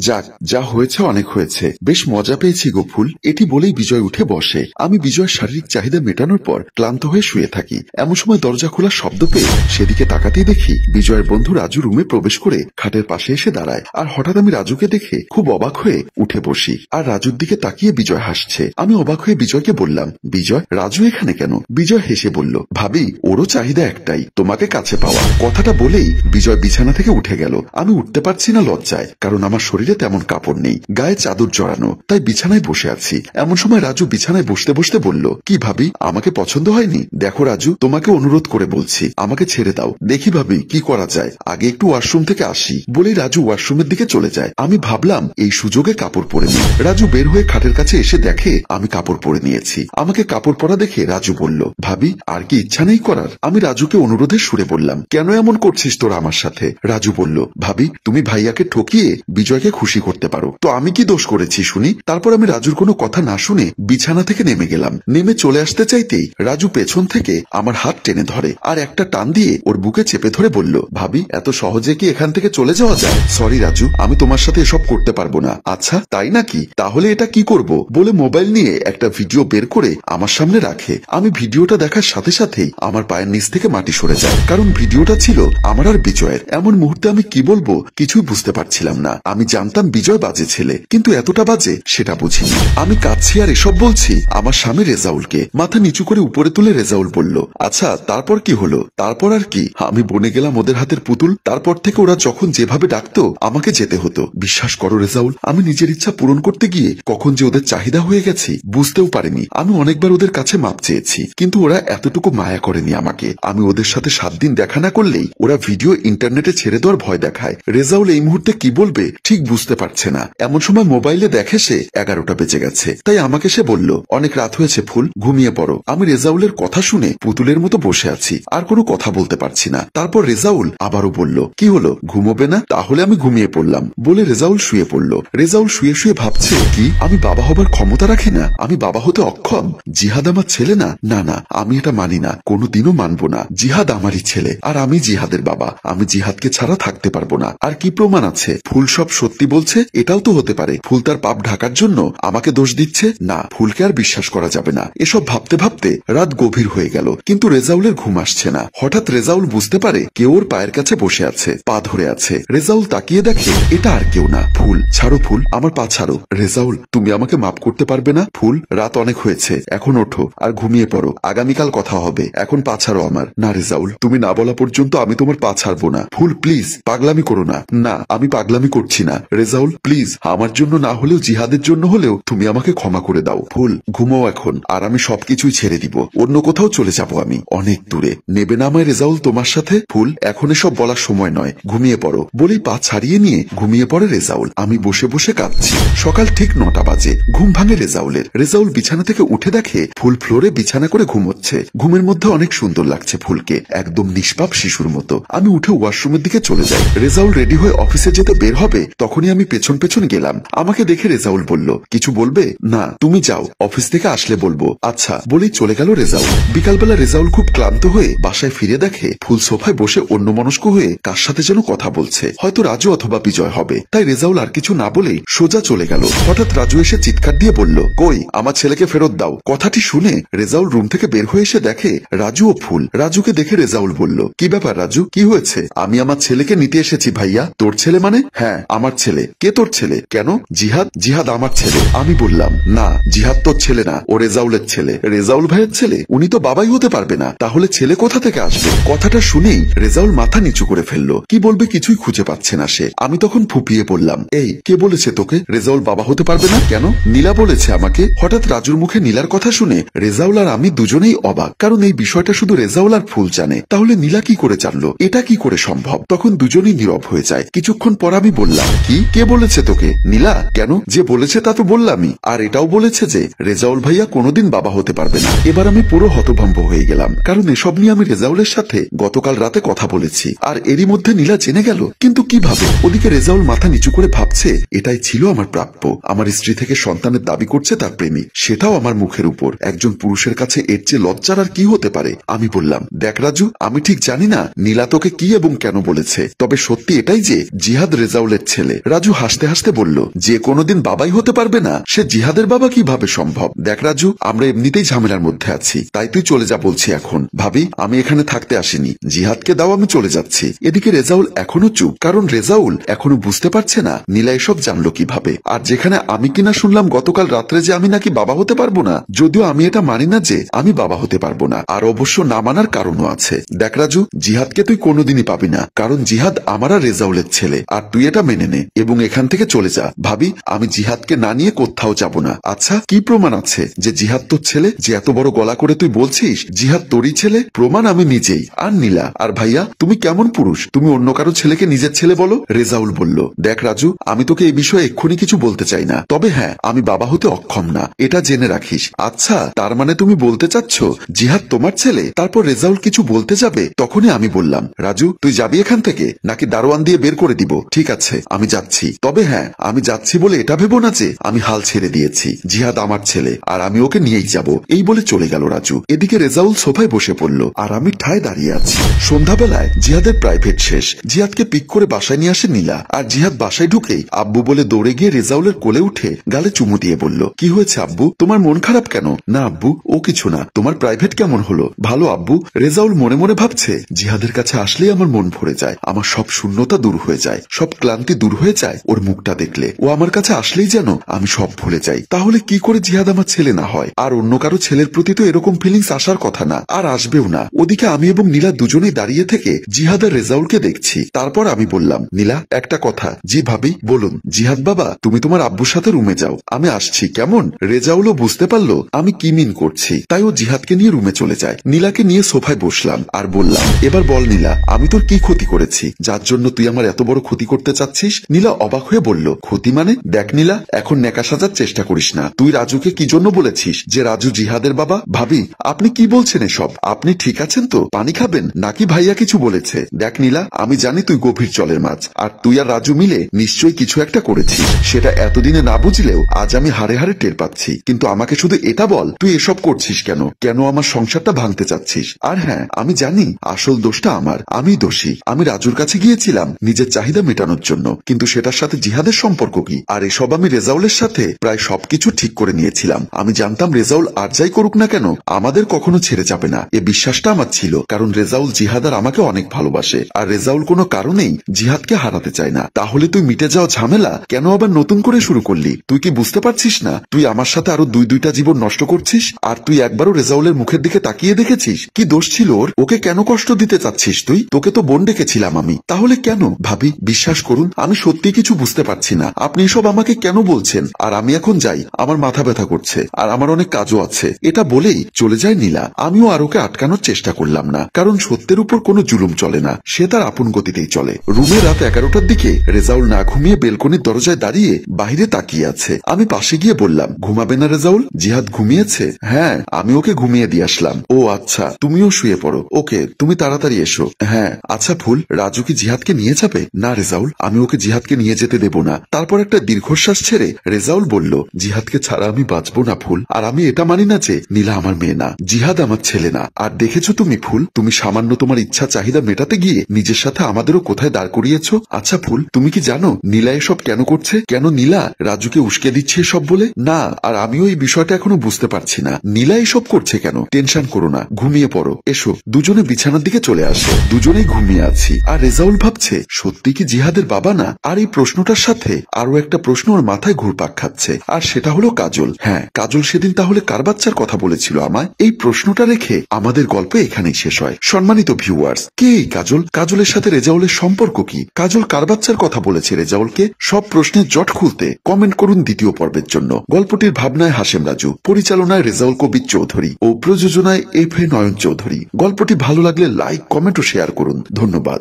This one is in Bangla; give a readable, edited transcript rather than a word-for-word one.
যাক, যা হয়েছে অনেক হয়েছে, বেশ মজা পেয়েছি গো ফুল। এটি বলেই বিজয় উঠে বসে। আমি বিজয়ের শারীরিক চাহিদা মেটানোর পর ক্লান্ত হয়ে শুয়ে থাকি। এমন সময় দরজা খোলার শব্দ পেয়ে সেদিকে তাকাতেই দেখি বিজয়ের বন্ধু রাজু রুমে প্রবেশ করে খাটের পাশে এসে দাঁড়ায়। আর হঠাৎ আমি রাজুকে দেখে খুব অবাক হয়ে উঠে বসি। আর রাজুর দিকে তাকিয়ে বিজয় হাসছে। আমি অবাক হয়ে বিজয়কে বললাম, বিজয়, রাজু এখানে কেন? বিজয় হেসে বলল, ভাবি, ওরও চাহিদা একটাই, তোমাকে কাছে পাওয়া। কথাটা বলেই বিজয় বিছানা থেকে উঠে গেল। আমি উঠতে পারছি না লজ্জায়, কারণ আমার শরীরে তেমন কাপড় নেই, গায়ে চাদর জড়ানো, তাই বিছানায় বসে আছি। এমন সময় রাজু বিছানায় বসতে বসতে বলল, কি ভাবি, আমাকে পছন্দ হয়নি? দেখো রাজু, তোমাকে অনুরোধ করে বলছি, আমাকে ছেড়ে দাও। দেখি ভাবি কি করা যায়, আগে একটু ওয়াশরুম থেকে আসি। বলেই রাজু ওয়াশরুমের দিকে চলে যায়। আমি ভাবলাম এই সুযোগে কাপড় পরে নিই। রাজু বের হয়ে খাটের কাছে এসে দেখে আমি কাপড় পরে নিয়েছি। আমাকে কাপড় পরা দেখে রাজু বলল, ভাবি, আর কি ইচ্ছা নেই করার? আমি রাজুকে অনুরোধের সুরে বললাম, কেন এমন করছিস তোরা আমার সাথে? রাজু বলল, ভাবি, তুমি ভাইয়াকে ঠকিয়ে বিজয়কে খুশি করতে পারো, তো আমি কি দোষ করেছি শুনি? তারপর আমি রাজুর কোনো কথা না শুনে বিছানা থেকে নেমে গেলাম। নেমে চলে আসতে চাইতেই রাজু পেছন থেকে আমার হাত টেনে ধরে আর একটা টান দিয়ে ওর বুকে চেপে ধরে বলল, ভাবি, এত সহজে কি এখান থেকে চলে যাওয়া যায়? সরি রাজু, আমি তোমার সাথে এসব করতে পারবো না। আচ্ছা, তাই নাকি? তাহলে এটা কি করব? বলে মোবাইল নিয়ে একটা ভিডিও বের করে আমার সামনে রাখে। আমি ভিডিওটা দেখার সাথে সাথেই আমার পায়ের নিচ থেকে মাটি সরে যায়, কারণ ভিডিওটা ছিল আমার আর বিজয়ের। এমন মুহূর্তে আমি কি বলবো কিছুই বুঝতে পারছিলাম না। আমি জানতাম বিজয় বাজে ছেলে, কিন্তু এতটা বাজে সেটা বুঝিনি। আমি কাঁদছি আর এসব বলছি আমার স্বামী রেজাউলকে। মাথা নিচু করে উপরে তুলে রেজাউল বলল, আচ্ছা তারপর কি হলো? তারপর আর কি, আমি বনে গেলাম ওদের হাতের পুতুল। তারপর থেকে ওরা যখন যেভাবে ডাকতো আমাকে যেতে হতো। বিশ্বাস করো রেজাউল, আমি নিজের ইচ্ছা পূরণ করতে গিয়ে কখন যে ওদের চাহিদা হয়ে গেছি বুঝতেও পারিনি। আমি অনেকবার ওদের কাছে মাপ চেয়েছি, কিন্তু ওরা এতটুকু মায়া করেনি আমাকে। আমি ওদের সাথে 7 দিন দেখা না করলেই ওরা ভিডিও ইন্টারনেটে ছেড়ে দেওয়ার ভয় দেখায়। রেজাউল এই মুহূর্তে কি বলবে ঠিক বুঝতে পারছে না। এমন সময় মোবাইলে দেখে সে 11টা বেজে গেছে, তাই আমাকে সে বলল, অনেক রাত হয়েছে ফুল, ঘুমিয়ে পড়ো। আমি রেজাউলের কথা শুনে পুতুলের মতো বসে আছি, আর কোনো কথা বলতে পারছি না। তারপর রেজাউল আবারও বলল, কি হলো, ঘুমোবে না? তাহলে আমি ঘুমিয়ে পড়লাম। বলে রেজাউল শুয়ে পড়ল। রেজাউল শুয়ে শুয়ে ভাবছে, কি আমি বাবা হবার ক্ষমতা রাখি না? আমি বাবা হতে অক্ষম? জিহাদ আমার ছেলে না? না না, আমি এটা মানি না, কোনোদিনও মানব না। জিহাদ আমারই ছেলে, আর আমি জিহাদের বাবা। আমি জিহাদকে ছাড়া থাকতে পারবো না। আর কি প্রমাণ আছে? ফুল সব সত্যি বলছে? এটাও তো হতে পারে ফুল তার পাপ ঢাকার জন্য আমাকে দোষ দিচ্ছে। না, ফুলকে আর বিশ্বাস করা যাবে না। এসব ভাবতে ভাবতে রাত গভীর হয়ে গেল, কিন্তু রেজাউলের ঘুম আসছে না। হঠাৎ রেজাউল বুঝতে পারে কেউ ওর পায়ের কাছে বসে আছে, পা ধরে আছে। রেজাউল তাকিয়ে দেখে এটা আর কেউ না, ফুল। ছাড়ো ফুল, আমার পা ছাড়ো। রেজাউল, তুমি আমাকে মাফ করতে পারবে না? ফুল, রাত অনেক হয়েছে, এখন ওঠো আর ঘুমিয়ে পড়ো, আগামীকাল কথা হবে। এখন পা ছাড়ো আমার। না রেজাউল, তুমি না বলা পর্যন্ত আমি তোমার পা ছাড়বো না। ফুল প্লিজ, পাগলামি করো না। না, আমি পাগলামি করছি না। রেজাউল প্লিজ, আমার জন্য না হলেও জিহাদের জন্য হলেও তুমি আমাকে ক্ষমা করে দাও। ফুল, ঘুমাও এখন, আর আমি সবকিছুই ছেড়ে দিব। অন্য কোথাও চলে যাব আমি, অনেক দূরে। নেবে না আমায় রেজাউল তোমার সাথে? ফুল, এখন এসব বলার সময় নয়, ঘুমিয়ে পড়ো। বলেই পা ছাড়িয়ে নিয়ে ঘুমিয়ে পড়ে রেজাউল। আমি বসে বসে কাঁদছি। সকাল ঠিক 9টা বাজে। ঘুম ভাঙে রেজাউলের। রেজাউল বিছানা থেকে উঠে দেখে ফুল ফ্লোরে বিছানা করে ঘুমোচ্ছে। ঘুমের মধ্যে অনেক সুন্দর লাগছে ফুলকে, একদম নিষ্পাপ শিশুর মতো। আমি উঠে ওয়াশরুমের দিকে চলে যাই। রেজাউল রেডি হয়ে অফিসে যেতে বের হবে, তখনই আমি পেছন পেছন গেলাম। আমাকে দেখে রেজাউল বলল, কিছু বলবে? না, তুমি যাও, অফিস থেকে আসলে বলবো। আচ্ছা, বলেই চলে গেল রেজাউল। বিকালবেলা রেজাউল খুব ক্লান্ত হয়ে বাসায় ফিরে দেখে ফুল সোফায় বসে অন্যমনস্ক হয়ে কার সাথে যেন কথা বলছে, হয়তো রাজু অথবা বিজয় হবে। তাই রেজাউল আর কিছু না বলেই সোজা চলে গেল। হঠাৎ রাজু এসে চিৎকার দিয়ে বলল, কই আমার ছেলেকে ফেরত দাও। কথাটি শুনে রেজাউল রুম থেকে বের হয়ে এসে দেখে রাজু ও ফুল। রাজুকে দেখে রেজাউল বলল, কি ব্যাপার রাজু, কি হয়েছে? আমি আমার ছেলেকে নিতে এসেছি ভাইয়া। তোর ছেলে মানে? হ্যাঁ, আমার ছেলে। কে তোর ছেলে? কেন? জিহাদ। জিহাদ আমার ছেলে। আমি বললাম, না, জিহাদ তোর ছেলে না, ও রেজাউলের ছেলে। রেজাউল ভাইয়ের ছেলে? উনি তো বাবাই হতে পারবে না, তাহলে ছেলে কোথা থেকে আসবে? কথাটা শুনেই রেজাউল মাথা নিচু করে ফেললো। কি বলবে কিছুই খুঁজে পাচ্ছে না সে। আমি তখন ফুপিয়ে পড়লাম, এই কে বলেছে তোকে রেজাউল বাবা হতে পারবে না? কেন? নীলা বলেছে আমাকে। হঠাৎ রাজুর মুখে নীলার কথা শুনে রেজাউল আর আমি দুজনেই অবাক, কারণ এই বিষয়টা শুধু রেজাউল আর ফুল জানে। তাহলে নীলা কি করে জানলো? এটা কি করে সম্ভব? তখন দুজনেই নীরব হয়ে যায়। কিছুক্ষণ পর আমি বললাম, কি, কে বলেছে তোকে? নীলা। কেন? যে বলেছে তা তো বললামই। আর এটাও বলেছে যে রেজাউল ভাইয়া কোনোদিন বাবা হতে পারবে না। এবার আমি পুরো হতভম্ব হয়ে গেলাম, কারণ এসব নিয়ে আমি রেজাউলের সাথে গতকাল রাতে কথা বলেছি, আর এরই মধ্যে নীলা জেনে গেল। কিন্তু কিভাবে? ওদিকে রেজাউল মাথা নিচু করে ভাবছে, এটাই ছিল আমার প্রাপ্য। আমার স্ত্রী থেকে সন্তানের দাবি করছে তার প্রেমিক, সেটাও আমার মুখের উপর। একজন পুরুষের কাছে এর চেয়ে লজ্জার আর কি হতে পারে? আমি বললাম, দেখ রাজু, আমি ঠিক জানি না নীলা তোকে কি এবং কেন বলেছে, তবে সত্যি এটাই যে জিহাদ রেজাউলের ছেলে। রাজু হাসতে হাসতে বলল, যে কোনোদিন বাবাই হতে পারবে না সে জিহাদের বাবা কিভাবে সম্ভব? দেখ রাজু, আমরা এমনিতেই ঝামেলার মধ্যে আছি, তাই তুই চলে যা বলছি। এখন ভাবি, আমি এখানে থাকতে আসিনি, জিহাদকে দাও, আমি চলে যাচ্ছি। এদিকে রেজাউল এখনো চুপ, কারণ রেজাউল এখনো বুঝতে পারছে না নীলা এসব জানলো কিভাবে। আর যেখানে আমি কিনা শুনলাম গতকাল রাত্রে যে আমি নাকি বাবা হতে পারবো না, যদিও আমি এটা মানি না যে আমি বাবা হতে পারবো না, আর অবশ্য না মানার কারণও আছে। দেখ রাজু, জিহাদকে তুই কোনোদিনই পাবি না, কারণ জিহাদ আমার আর রেজাউলের ছেলে, আর তুই এটা মেনে নে এবং এখান থেকে চলে যা। ভাবি, আমি জিহাদকে না নিয়ে কোথাও যাব না। আচ্ছা, কি প্রমাণ আছে যে জিহাদ তোর ছেলে? যে এত বড় গলা করে তুই বলছিস জিহাদ তোরই ছেলে? প্রমাণ আমি নিজেই। আর নীলা আর ভাইয়া, তুমি কেমন পুরুষ, তুমি অন্য কারো ছেলেকে নিজের ছেলে বলো? রেজাউল বলল, দেখ রাজু, আমি তোকে এই বিষয়ে এক্ষুনি কিছু বলতে চাই না, তবে হ্যাঁ, আমি বাবা হতে অক্ষম না, এটা জেনে রাখিস। আচ্ছা, তার মানে তুমি বলতে চাচ্ছ জিহাদ তোমার ছেলে? তারপর রেজাউল কিছু বলতে যাবে, তখনই আমি বললাম, রাজু তুই যাবি এখান থেকে, নাকি দারোয়ান দিয়ে বের করে দিব? ঠিক আছে, আমি যাচ্ছি, তবে হ্যাঁ, আমি যাচ্ছি বলে এটা ভেবো না যে আমি হাল ছেড়ে দিয়েছি। জিহাদ আমার ছেলে, আর আমি ওকে নিয়েই যাব। এই বলে চলে গেল রাজু। এদিকে রেজাউল সোফায় বসে পড়ল, আর আমি ঠায় দাঁড়িয়ে আছি। সন্ধ্যাবেলায় জিহাদের প্রাইভেট শেষ। জিহাদকে পিক করে বাসায় নিয়ে আসে নীলা, আর জিহাদ বাসায় ঢুকেই আব্বু বলে দৌড়ে গিয়ে রেজাউলের কোলে উঠে গালে চুমু দিয়ে বলল, কি হয়েছে আব্বু, তোমার মন খারাপ কেন? না আব্বু, ও কিছু না। তোমার প্রাইভেট কেমন হলো? ভালো আব্বু। রেজাউল মনে মনে ভাবছে, জিহাদের কাছে আসলেই আমার মন ভরে যায়, আমার সব শূন্যতা দূর হয়ে যায়, সব ক্লান্তি দূর হয়ে যায় ওর মুখটা দেখলে। ও আমার কাছে আসলেই যেন আমি সব ভুলে যাই। তাহলে কি করে জিহাদ আমার ছেলে না হয়? আর অন্য কারো ছেলের প্রতি তো এরকম ফিলিংস আসার কথা না, আর আসবেও না। ওদিকে আমি এবং নীলা দুজনেই দাঁড়িয়ে থেকে জিহাদ আর রেজাউলকে দেখছি। তারপর আমি বললাম, নীলা একটা কথা। জি ভাবি, বলুন। জিহাদ বাবা, তুমি তোমার আব্বুর সাথে রুমে যাও, আমি আসছি, কেমন? রেজাউলও বুঝতে পারলো আমি কি মিন করছি, তাই ও জিহাদকে নিয়ে রুমে চলে যায়। নীলাকে নিয়ে সোফায় বসলাম আর বললাম, এবার বল নীলা, আমি তোর কি ক্ষতি করেছি যার জন্য তুই আমার এত বড় ক্ষতি করতে চাচ্ছিস? নীলা অবাক হয়ে বলল, ক্ষতি মানে? দেখ নীলা, এখন নেকা সাজার চেষ্টা করিস না। তুই রাজুকে কি জন্য বলেছিস যে রাজু জিহাদের বাবা? ভাবি, আপনি কি বলছেন এসব? আপনি ঠিক আছেন তো? পানি খাবেন নাকি ভাইয়া কিছু বলেছে? দেখ নীলা, আমি জানি তুই গভীর জলের মাছ, আর তুই আর রাজু মিলে নিশ্চয়ই কিছু একটা করেছিস। সেটা এতদিনে না বুঝলেও আজ আমি হাড়ে হাড়ে টের পাচ্ছি। কিন্তু আমাকে শুধু এটা বল, তুই এসব করছিস কেন? কেন আমার সংসারটা ভাঙতে চাচ্ছিস? আর হ্যাঁ, আমি জানি আসল দোষটা আমার, আমি দোষী। আমি রাজুর কাছে গিয়েছিলাম নিজের চাহিদা মেটানোর জন্য, কিন্তু সেটার সাথে জিহাদের সম্পর্ক কি? আর এসব আমি রেজাউলের সাথে প্রায় সবকিছু ঠিক করে নিয়েছিলাম। আমি জানতাম রেজাউল আর যাই করুক না কেন আমাদের কখনো ছেড়ে যাবে না, এ বিশ্বাসটা আমার ছিল, কারণ রেজাউল জিহাদ আর আমাকে অনেক ভালোবাসে, আর রেজাউল কোনো কারণেই জিহাদকে হারাতে চায় না। তাহলে তুই মিটে যাওয়া ঝামেলা কেন আবার নতুন করে শুরু করলি? তুই কি বুঝতে পারছিস না তুই আমার সাথে আরো দুইটা জীবন নষ্ট করছিস? আর তুই একবারও রেজাউলের মুখের দিকে তাকিয়ে দেখেছিস? কি দোষ ছিল ওর? ওকে কেন কষ্ট দিতে চাচ্ছিস তুই? তোকে তো বোন ডেকেছিলাম আমি, তাহলে কেন? ভাবি, বিশ্বাস করুন, আমি সত্যি কিছু বুঝতে পারছি না আপনি এসব আমাকে কেন বলছেন। আর আমি এখন যাই, আমার মাথা ব্যথা করছে, আর আমার অনেক কাজও আছে। এটা বলেই চলে যায় নীলা। আমিও আর ওকে আটকানোর চেষ্টা করলাম না, কারণ সত্যের উপর কোনো জুলুম চলে না, সে তার আপন গতিতেই চলে। রুমে রাত 11টার দিকে রেজাউল না ঘুমিয়ে বেলকনির দরজায় দাঁড়িয়ে বাইরে তাকিয়ে আছে। আমি পাশে গিয়ে বললাম, ঘুমাবে না রেজাউল? জিহাদ ঘুমিয়েছে? হ্যাঁ, আমি ওকে ঘুমিয়ে দিয়ে আসলাম। ও আচ্ছা, তুমিও শুয়ে পড়ো। ওকে, তুমি তাড়াতাড়ি এসো। হ্যাঁ। আচ্ছা ফুল, রাজু কি জিহাদকে নিয়ে যাবে? না রেজাউল, আমি ওকে জিহাদকে নিয়ে যেতে দেব না। তারপর একটা দীর্ঘশ্বাস ছেড়ে রেজাউল বলল, জিহাদকে ছাড়া আমি বাঁচবো না ফুল, আর আমি এটা মানি না যে নীলা আমার মেয়ে না, জিহাদ আমার ছেলে না। আর দেখেছো তুমি ফুল, তুমি সামান্য তোমার ইচ্ছা চাহিদা মেটাতে গিয়ে নিজের সাথে আমাদেরও কোথায় দাঁড় করিয়েছ। আচ্ছা ফুল, তুমি কি জানো নীলা এসব কেন করছে? কেন নীলা রাজুকে উস্কে দিচ্ছে এসব বলে? না, আর আমিও এই বিষয়টা এখনো বুঝতে পারছি না নীলা এসব করছে কেন। টেনশন করো না, ঘুমিয়ে পড়ো। এসো, দুজনে বিছানার দিকে চলে আসো। দুজনেই ঘুমিয়ে আছি, আর রেজাউল ভাবছে সত্যি কি জিহাদের বাবা না? আর এই প্রশ্নটার সাথে আরো একটা প্রশ্ন ওর মাথায় ঘুরপাক খাচ্ছে, আর সেটা হলো কাজল। হ্যাঁ, কাজল সেদিন তাহলে কার বাচ্চার কথা বলেছিল আমায়? এই প্রশ্নটা রেখে আমাদের গল্প এখানেই শেষ হয়। সম্মানিত ভিউয়ার্স, কে এই কাজল? কাজলের সাথে রেজাউলের সম্পর্ক কি? কাজল কার বাচ্চার কথা বলেছে রেজাউলকে? সব প্রশ্নের জট খুলতে কমেন্ট করুন দ্বিতীয় পর্বের জন্য। গল্পটির ভাবনায় হাশেম রাজু, পরিচালনায় রেজাউল কবির চৌধুরী ও প্রযোজনায় এফ এ নয়ন চৌধুরী। গল্পটি ভালো লাগলে লাইক, কমেন্ট ও শেয়ার করুন। ধন্যবাদ।